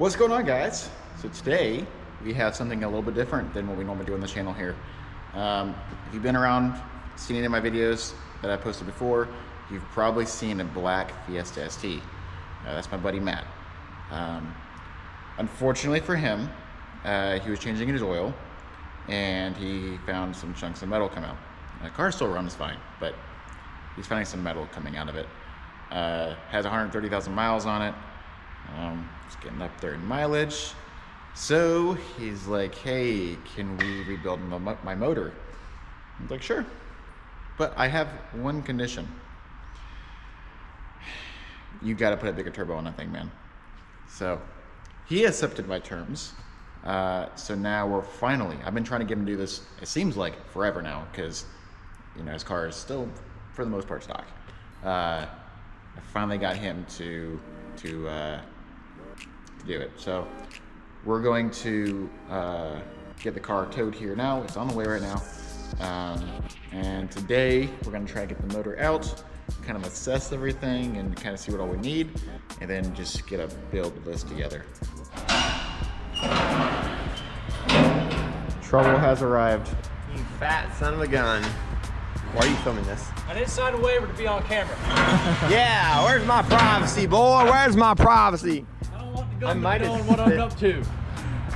What's going on, guys? So today we have something a little bit different than what we normally do on the channel here. If you've been around, seen any of my videos that I posted before, you've probably seen a black Fiesta ST. That's my buddy Matt. Unfortunately for him, he was changing his oil and he found some chunks of metal come out. The car still runs fine, but he's finding some metal coming out of it. Has 130,000 miles on it. It's getting up there in mileage. So he's like, hey, can we rebuild my motor? I'm like, sure. But I have one condition. You gotta put a bigger turbo on that thing, man. So he accepted my terms. So now we're finally, I've been trying to get him to do this, it seems like forever now, because you know his car is still, for the most part, stock. I finally got him to do it. So we're going to get the car towed here now. It's on the way right now. And today we're going to try to get the motor out, kind of assess everything and kind of see what all we need, and then just get a build list together. Trouble has arrived. You fat son of a gun. Why are you filming this? I didn't sign a waiver to be on camera. Yeah, where's my privacy, boy? Where's my privacy? I don't want the gun to know what I'm up to.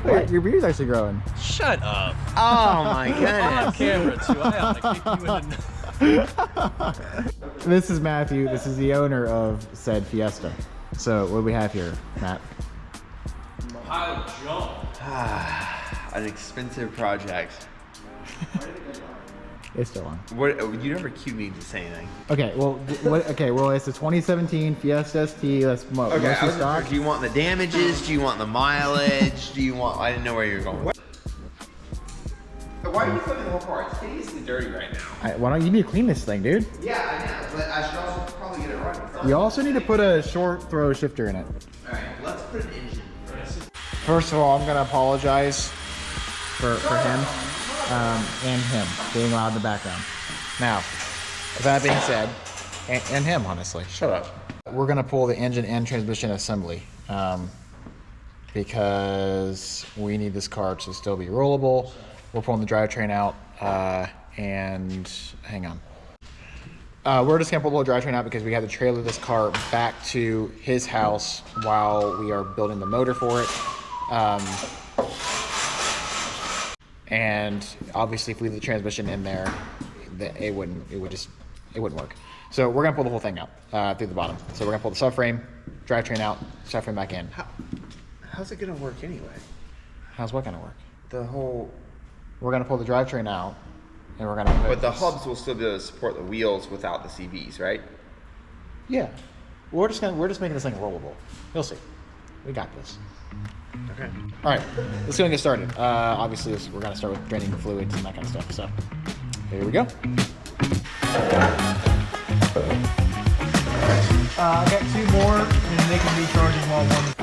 Wait, your beard's actually growing. Shut up. Oh my I'm on goodness. camera too. I ought to kick you in the... This is Matthew. This is the owner of said Fiesta. So what do we have here, Matt? Pile of junk. An expensive project. It's still on. What? You never cued me to say anything. Okay, well, it's the 2017 Fiesta ST. That's mostly stock. Do you want the damages? Do you want the mileage? Do you want? I didn't know where you were going. Why are you filming the whole car? It's hideously dirty right now. Why don't you need to clean this thing, dude? Yeah, I know, but I should also probably get it running. You also need to put a short throw shifter in it. All right, let's put an engine first. First of all, I'm gonna apologize for him and him being loud in the background. Now, with that being said, and him, honestly, shut up. We're gonna pull the engine and transmission assembly because we need this car to still be rollable. We're pulling the drivetrain out and hang on. We're just gonna pull the drivetrain out because we have to trailer this car back to his house while we are building the motor for it. And obviously if we leave the transmission in there, it wouldn't work. So we're gonna pull the whole thing out through the bottom. So we're gonna pull the subframe, drivetrain out, subframe back in. How's it gonna work anyway? How's what gonna work? We're gonna pull the drivetrain out, and we're gonna put But the hubs will still be able to support the wheels without the CVs, right? Yeah. We're just making this thing rollable. You'll see. We got this. Okay. All right, let's go and get started. Obviously, we're gonna start with draining the fluids and that kind of stuff. So, here we go. I got two more, and they can be charging while one.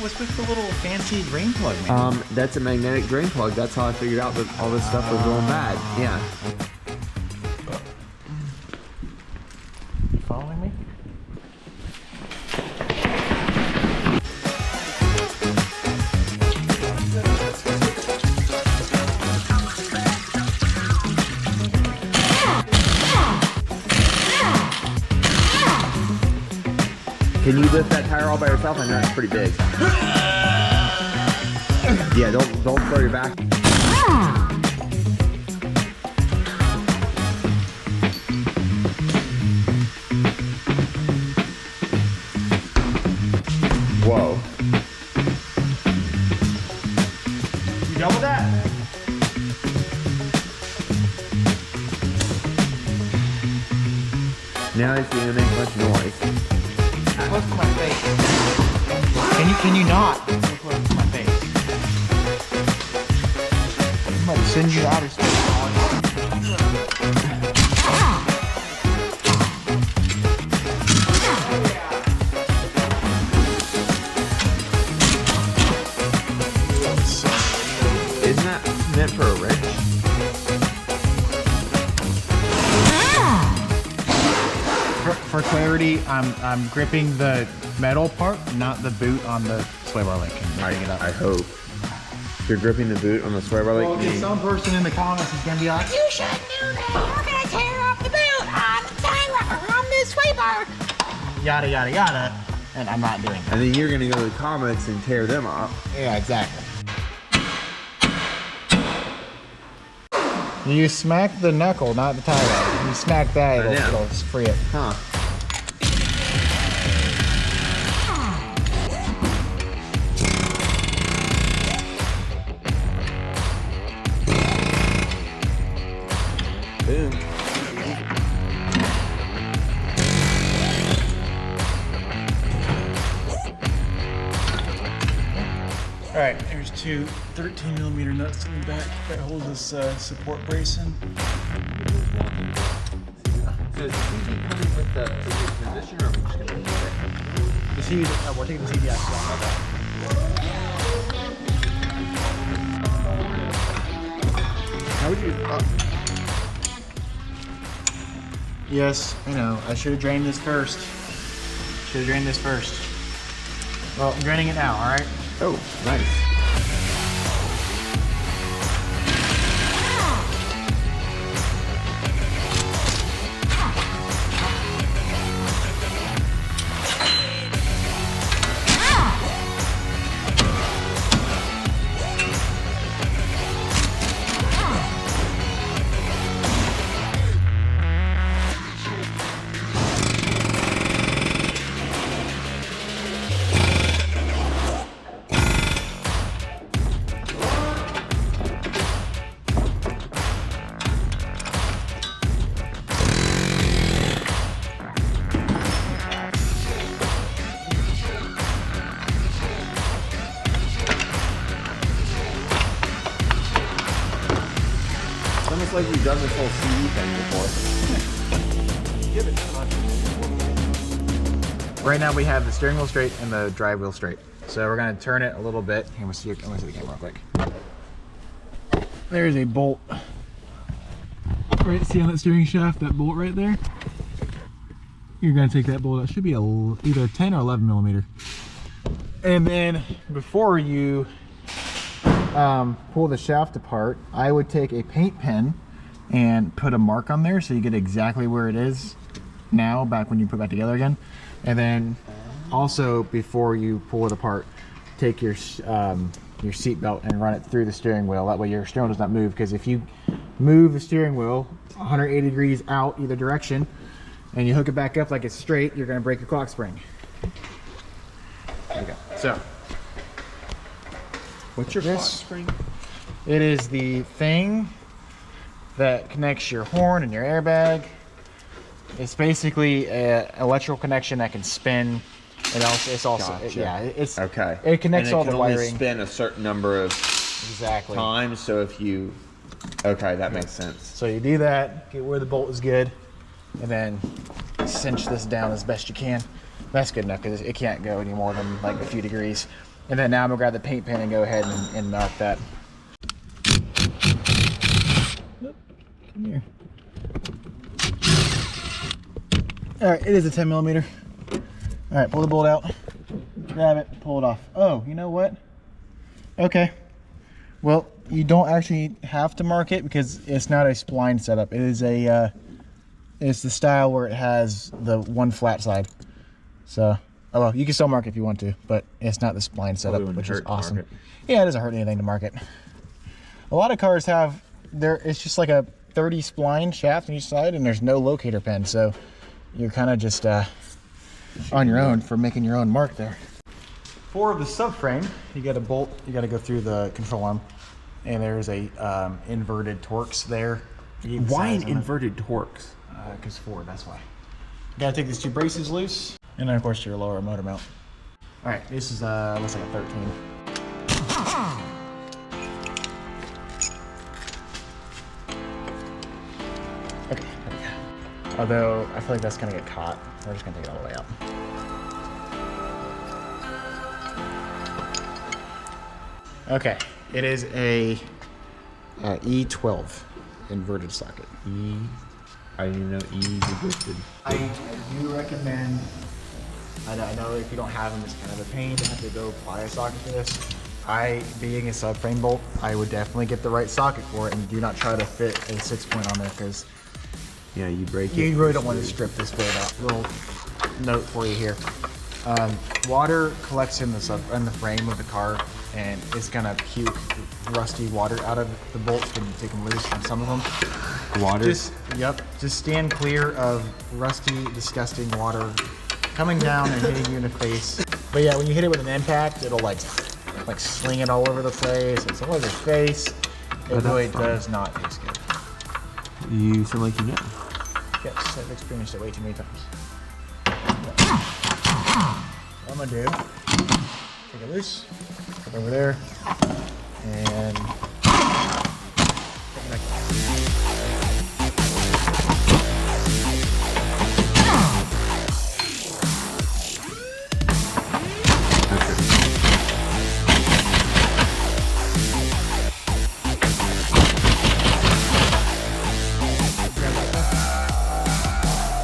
What's with the little fancy drain plug, man? That's a magnetic drain plug. That's how I figured out that all this stuff was going bad. Yeah. You following me? Can you lift that tire all by yourself? I know it's pretty big. Yeah, don't throw your back. Whoa. You done with that? Now it's gonna make much noise. Close to my face. Can you not? Close to my face. I'm about to send you to outer space. Isn't that meant for a wrench? for clarity, I'm gripping the metal part, not the boot on the sway bar link. I hope. You're gripping the boot on the sway bar Well, like some person in the comments is gonna be like, you shouldn't do that. You're gonna tear off the boot on the tie on the sway bar. Yada yada yada. And I'm not doing that. and then you're gonna go to the comments and tear them up. Yeah, exactly. You smack the knuckle, not the tie rod. You smack that, it'll free it. Huh. Boom. All right, there's two 13mm nuts in the back that hold this support brace in. So is the TV coming with the position, or are we just gonna leave it? The TV, we're taking the TV out. How would you? Yes, I know. I should have drained this first. Well, I'm draining it now, all right? Oh, nice. It's like you've done this whole CD thing before. Right now we have the steering wheel straight and the drive wheel straight. So we're gonna turn it a little bit. I'm gonna see the camera real quick. There's a bolt. Right, see on that steering shaft, that bolt right there? You're gonna take that bolt out. It should be either 10 or 11mm. And then before you pull the shaft apart, I would take a paint pen and put a mark on there so you get exactly where it is now, back when you put it back together again. And then also, before you pull it apart, take your seat belt and run it through the steering wheel. That way your steering wheel does not move, because if you move the steering wheel 180 degrees out either direction and you hook it back up like it's straight, you're gonna break your clock spring. There you go. So What's your clock spring? it is the thing that connects your horn and your airbag. It's basically an electrical connection that can spin. And also, it's also Gotcha. it's Okay. It connects and all it can the only wiring. spin a certain number of Exactly. times. So if you, okay, that makes sense. So you do that, get where the bolt is good, and then cinch this down as best you can. That's good enough because it can't go any more than like a few degrees. And then now I'm gonna grab the paint pen and go ahead and mark that. Come here. All right, it is a 10mm. All right, pull the bolt out, grab it, pull it off. Oh, you know what? Okay. Well, you don't actually have to mark it because it's not a spline setup. It is it's the style where it has the one flat side. So, oh well, you can still mark it if you want to, but it's not the spline setup, which is awesome. Yeah, it doesn't hurt anything to mark it. A lot of cars have it's just like a 30 spline shaft on each side, and there's no locator pin, so you're kind of just on your own for making your own mark there. For the subframe, you got a bolt, you got to go through the control arm, and there's a inverted Torx there. Why an inverted Torx? Because Ford, that's why. You got to take these two braces loose, and then of course your lower motor mount. All right, this is looks like a 13. Okay, there we go. Although I feel like that's gonna get caught. We're just gonna take it all the way out. Okay, it is a E12 inverted socket. I didn't know easy gifted. I do recommend, I know if you don't have them, it's kind of a pain to have to go apply a socket for this. Being a subframe bolt, I would definitely get the right socket for it and do not try to fit a 6-point on there because Yeah, you break it. you really don't want to strip this bolt out. Little note for you here. Water collects in the frame of the car and it's gonna puke rusty water out of the bolts when you take them loose on some of them. Water? Just stand clear of rusty, disgusting water coming down and hitting you in the face. But yeah, when you hit it with an impact, it'll like sling it all over the place. It's all over your face. It really does not taste good. You sound like you know. Yes, I've experienced it way too many times. What I'm gonna do, take it loose, put it over there, and take it back.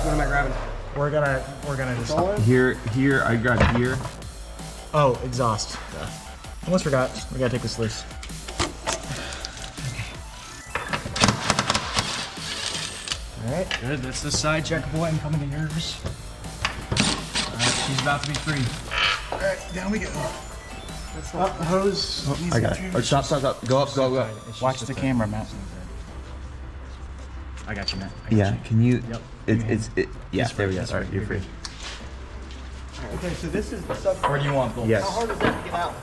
What am I grabbing? We're gonna just. Here, I got here. Oh, exhaust. Almost forgot. We gotta take this loose. All right. Good, that's the side checker button coming to yours. Alright, she's about to be free. All right, down we go. Up, hose. I got it. Oh, stop. Go up. Watch the camera, Matt. I got you, Matt. I got Yeah, you. can you? Yep. Yeah, there we go. All right, you're free. Okay, so this is the sub. Where do you want both? Yes. How hard is that to get out?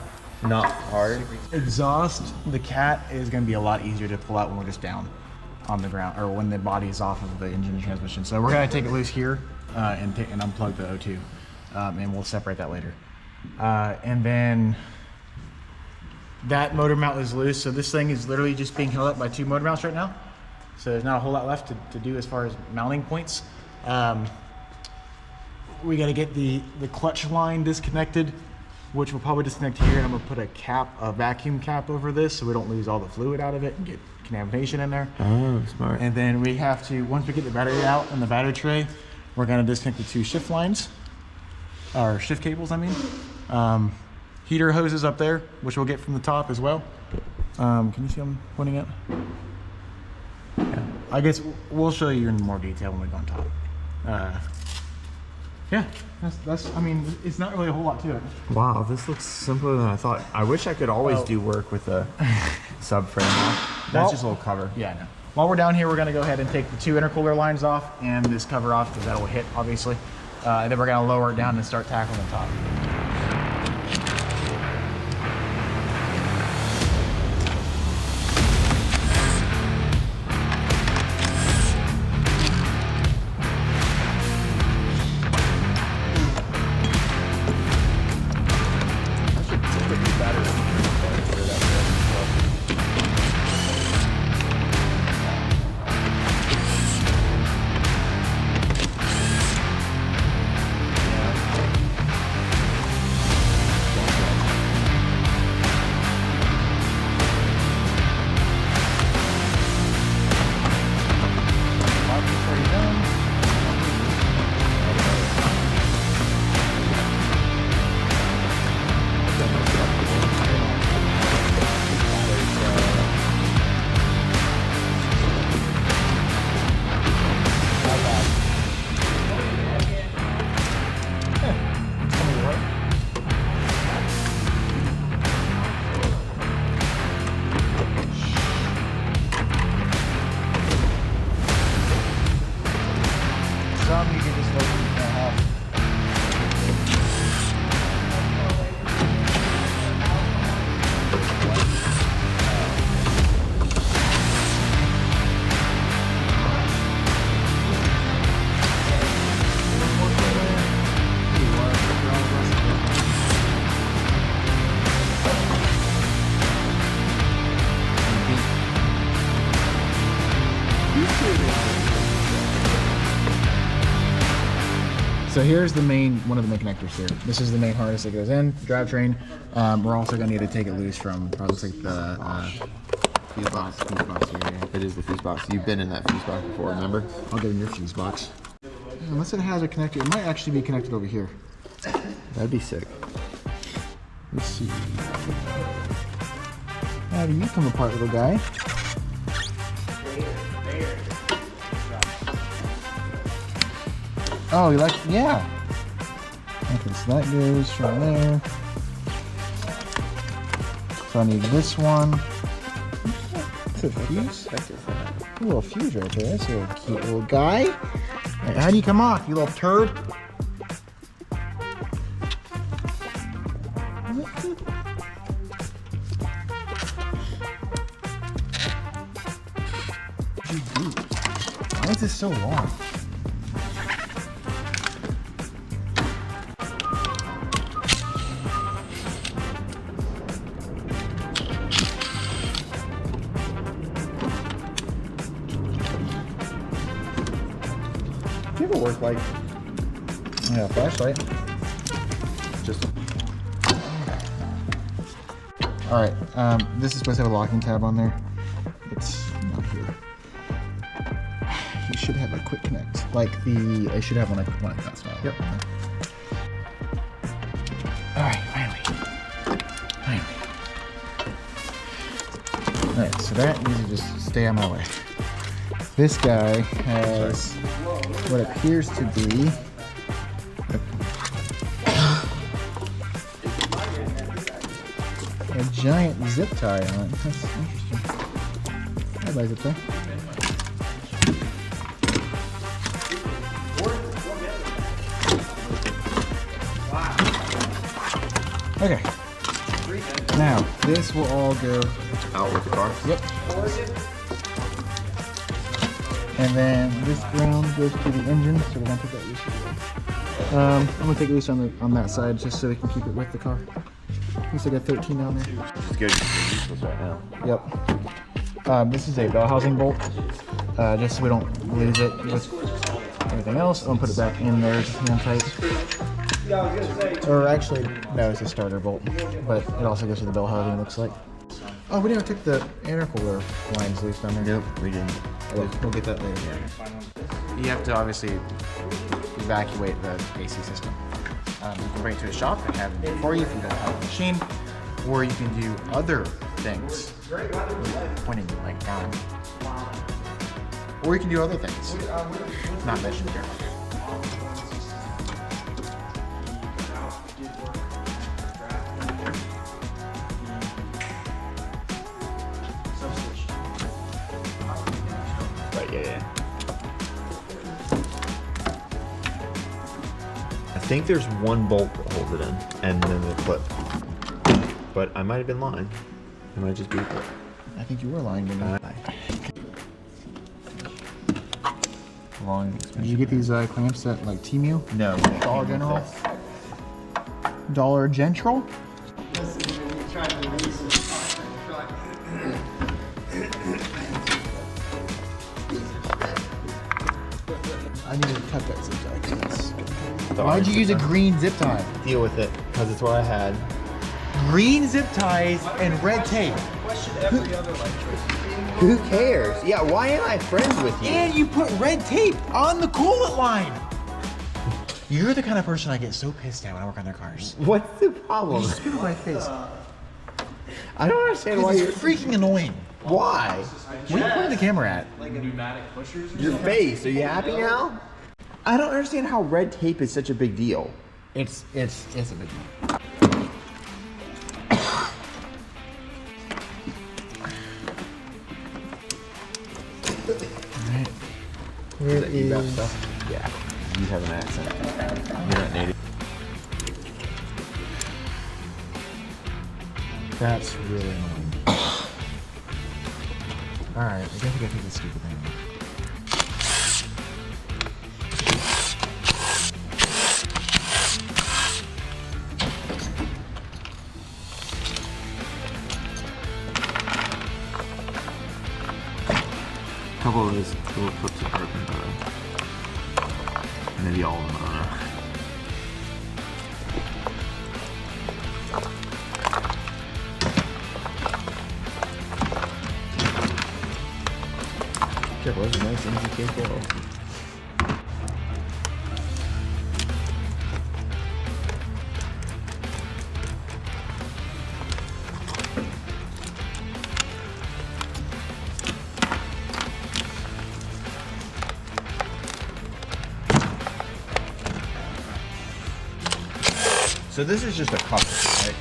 Not hard. Exhaust, the cat is going to be a lot easier to pull out when we're just down on the ground or when the body is off of the engine and transmission. So we're going to take it loose here and unplug the O2 and we'll separate that later. And then that motor mount is loose. So this thing is literally just being held up by 2 motor mounts right now. So there's not a whole lot left to do as far as mounting points. We got to get the clutch line disconnected, which we'll probably disconnect here, and I'm gonna put a vacuum cap over this so we don't lose all the fluid out of it and get contamination in there. Oh, smart. And then we have to, once we get the battery out and the battery tray, we're gonna disconnect the 2 shift lines, or shift cables, I mean. Heater hoses up there, which we'll get from the top as well. Can you see them pointing at? Yeah. I guess we'll show you in more detail when we go on top. Yeah, that's. I mean, it's not really a whole lot to it. Wow, this looks simpler than I thought. I wish I could always do work with a subframe. That's just a little cover. Yeah, I know. While we're down here, we're going to go ahead and take the 2 intercooler lines off and this cover off because that will hit, obviously. And then we're going to lower it down and start tackling the top. So here's the main, one of the main connectors here. This is the main harness that goes in, drivetrain. We're also gonna need to take it loose from, probably looks like the Fuse box. Fuse box here. Yeah. It is the fuse box. You've been in that fuse box before, remember? I'll get in your fuse box. Unless it has a connector, it might actually be connected over here. That'd be sick. Let's see. How do you come apart, little guy? Oh, you like, yeah. Okay, so that goes from there. So I need this one. Is it a fuse? A little fuse right there. That's a little cute little guy. All right, how do you come off, you little turd? What did you do? Why is this so long? Do you have a work light? Yeah, flashlight. Just. All right. This is supposed to have a locking tab on there. It's not here. You should have a quick connect, like the. I should have one like that style. Yep. All right. Finally. All right. So that needs to just stay on my way. This guy has what appears to be a giant zip tie on it. That's interesting. I like zip tie. Okay. Now, this will all go Out with the car. Yep. And then this ground goes to the engine, so we're gonna take that loose. I'm gonna take it loose on that side just so we can keep it with the car. Looks like a 13 down there. It's good. It's useless right now. Yep. This is a bell housing bolt, just so we don't lose it with everything else. I'm gonna put it back in there just hand tight. Or actually, no, it's a starter bolt, but it also goes to the bell housing, it looks like. Oh, we didn't take the intercooler lines loose down there. Nope, we didn't. We'll get that later. You have to obviously evacuate the AC system. You can bring it to a shop and have it for you if you don't have a machine, or you can do other things. Pointing like down. Or you can do other things. Not mentioned here. Right, yeah. I think there's one bolt that holds it in, and then the clip. But I might have been lying. It might just be a clip. I think you were lying to me. Did you get these clamps at like Temu? No. Dollar General? Dollar General? I need to cut that zip tie. Why'd you use a green zip tie? Deal with it, because it's what I had. Green zip ties and red tape. Who cares? Yeah, why am I friends with you? And you put red tape on the coolant line. You're the kind of person I get so pissed at when I work on their cars. What's the problem? You spit in my face. I don't understand why It's you're... freaking annoying. Why? What are you pointing the camera at? Your face. Are you happy now? I don't understand how red tape is such a big deal. It's a big deal. Alright. Where that you got is... stuff? Yeah. You have an accent. You're not native. That's really annoying. Alright, I guess we gotta take this stupid thing off. A couple of those little clips are broken, but maybe all of them, I don't know. Careful, there's a nice easy cake wall. So this is just a couple, right?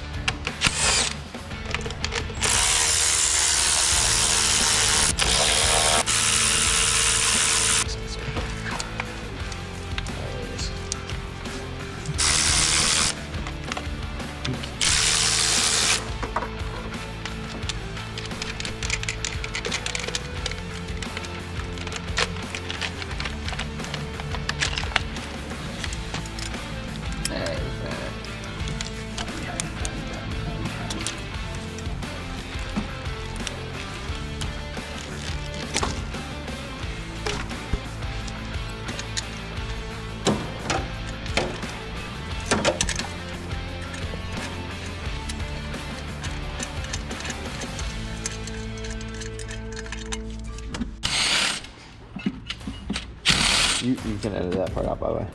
You can edit that part out, by the way.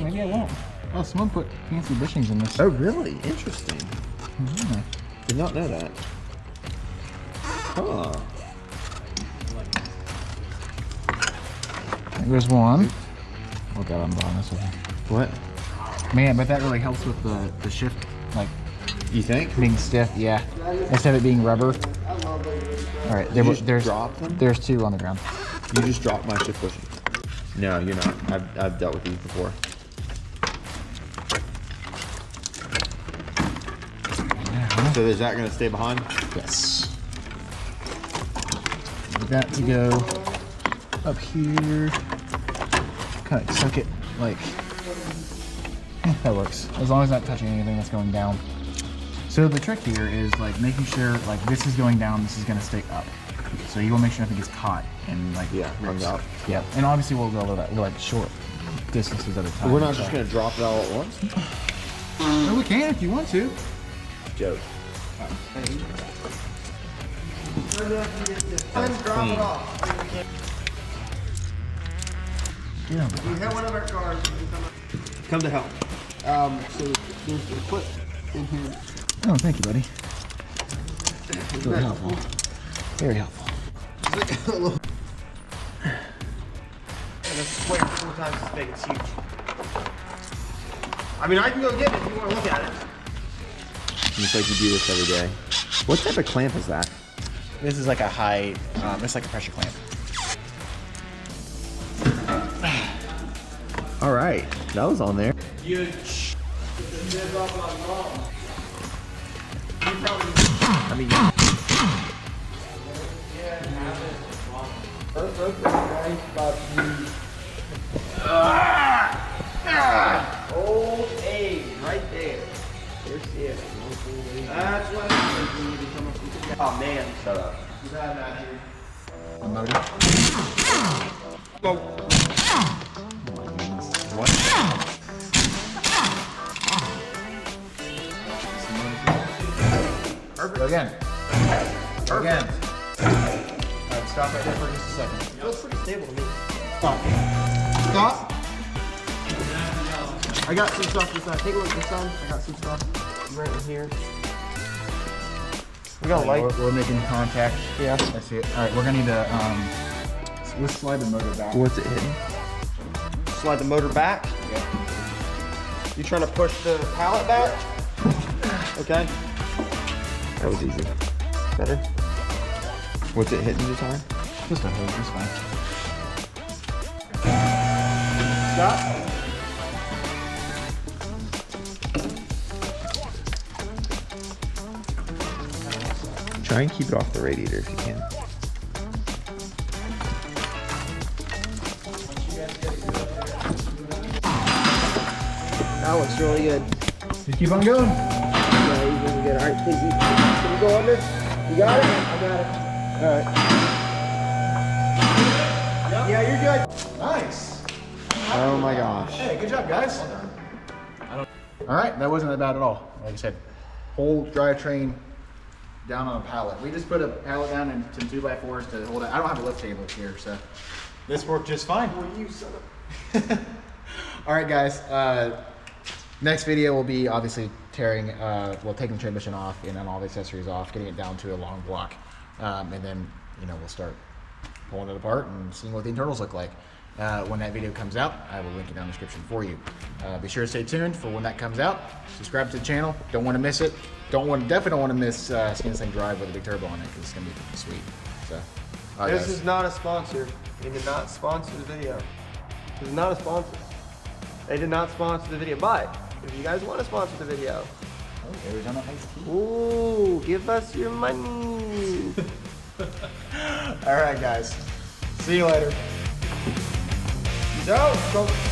Maybe I won't. Oh, someone put fancy bushings in this. Oh, really? Interesting. Yeah. Did not know that. Huh. There's one. Oh god, I'm blowing this over. What? Man, but that really helps with the shift, like You think? being stiff. Yeah, instead of it being rubber. All right, there's drop them? There's two on the ground. You just dropped my shift bushing. No, you're not. I've dealt with these before. Yeah. So is that gonna stay behind? Yes. We got to go up here. Kind of tuck it like. That works. As long as not touching anything that's going down. So the trick here is like making sure like this is going down, this is gonna stay up. So you want to make sure nothing gets caught and like runs out. Yeah, and obviously we'll go like short distances at a time. We're not just gonna drop it all at once. No, we can if you want to. Joke. Drop it off. Yeah. We have one of our cars. Come to help. So there's the clip in here. Oh, thank you, buddy. Very helpful. Very helpful. And it's square 4 times as big. It's huge. I mean, I can go get it if you want to look at it. It's like you do this every day. What type of clamp is that? This is like a high, it's like a pressure clamp. All right, that was on there. I mean, Old age, right there. There's it. That's what happens when you become a. Oh man, shut up. You got that here. A motor. what? Go again. Go again. Alright, stop right there for just a second. It looks pretty stable to me. Stop. Stop. I got some stuff this side. Take a look this side. I got some stuff right in here. We got a light. We're making contact. Yeah. I see it. Alright, we're gonna need to, let's slide the motor back. What's it hitting? Slide the motor back. Yeah. You trying to push the pallet back? Okay. That was easy. Better. What's it hitting this time? Just a hose, it's fine. Stop. Try and keep it off the radiator if you can. That looks really good. Just keep on going. Yeah, he's really good. All right, can you go under? You got it? I got it. Alright. Yeah, you're good. Nice. Oh my gosh. Hey, good job, guys. Alright, that wasn't that bad at all. Like I said, whole drivetrain down on a pallet. We just put a pallet down and some 2x4s to hold it. I don't have a lift table here, so this worked just fine. Well, you son of. All right, guys. Next video will be obviously taking the transmission off and then all the accessories off, getting it down to a long block, and then we'll start pulling it apart and seeing what the internals look like. When that video comes out, I will link it down in the description for you. Be sure to stay tuned for when that comes out. Subscribe to the channel. Don't want to miss it. Definitely don't want to miss seeing this thing drive with a big turbo on it because it's gonna be pretty sweet. So, all right, This guys. is not a sponsor. They did not sponsor the video. This is not a sponsor. They did not sponsor the video. But if you guys want to sponsor the video, Oh, Arizona iced tea. ooh, give us your money. All right, guys. See you later. Peace out.